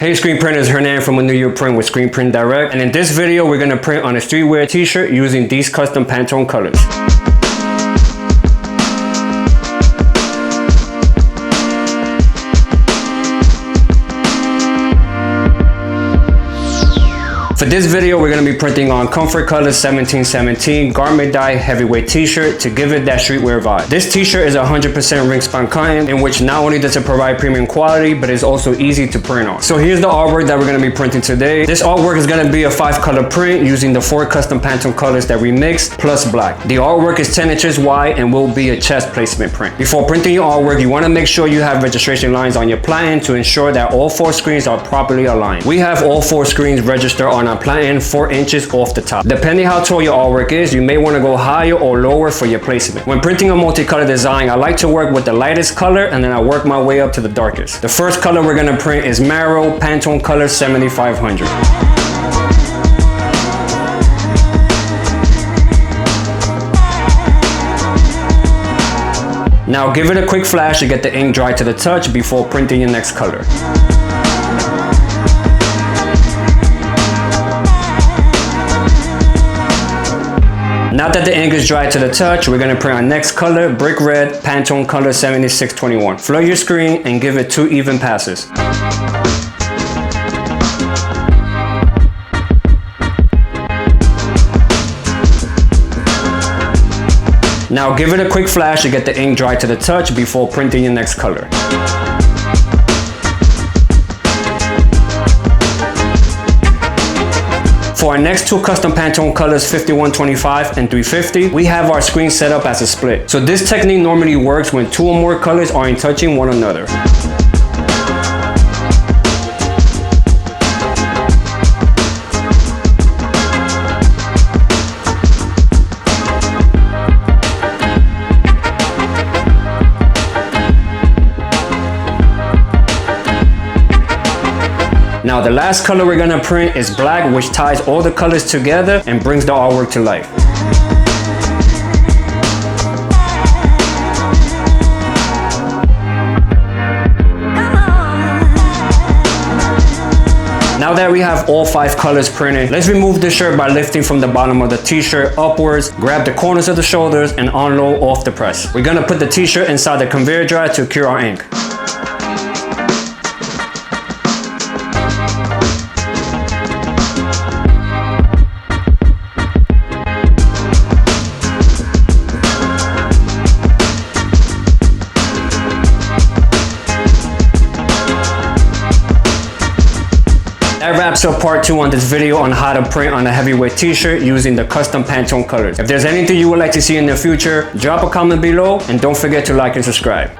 Hey screen printers, Hernan from New York Print with Screen Print Direct, and in this video we're going to print on a streetwear t-shirt using these custom Pantone colors. For this video, we're going to be printing on Comfort Colors 1717 garment dye heavyweight t-shirt to give it that streetwear vibe. This t-shirt is 100% ring spun cotton, in which not only does it provide premium quality, but it's also easy to print on. So here's the artwork that we're going to be printing today. This artwork is going to be a 5-color print using the 4 custom Pantone colors that we mixed plus black. The artwork is 10 inches wide and will be a chest placement print. Before printing your artwork, you want to make sure you have registration lines on your platen to ensure that all 4 screens are properly aligned. We have all 4 screens registered on our platen 4 inches off the top. Depending how tall your artwork is, you may want to go higher or lower for your placement. When printing a multicolor design, I like to work with the lightest color and then I work my way up to the darkest. The first color we're going to print is Marrow Pantone color 7500. Now give it a quick flash to get the ink dry to the touch before printing your next color. Now that the ink is dry to the touch, we're going to print our next color, Brick Red Pantone color 7621. Flood your screen and give it 2 even passes. Now give it a quick flash to get the ink dry to the touch before printing your next color. For our next 2 custom Pantone colors 5125 and 350, we have our screen set up as a split. So this technique normally works when 2 or more colors aren't touching one another. Now the last color we're going to print is black, which ties all the colors together and brings the artwork to life. Now that we have all 5 colors printed, let's remove the shirt by lifting from the bottom of the t-shirt upwards, grab the corners of the shoulders and unload off the press. We're going to put the t-shirt inside the conveyor dryer to cure our ink. That wraps up part 2 on this video on how to print on a heavyweight t-shirt using the custom Pantone colors. If there's anything you would like to see in the future, drop a comment below and don't forget to like and subscribe.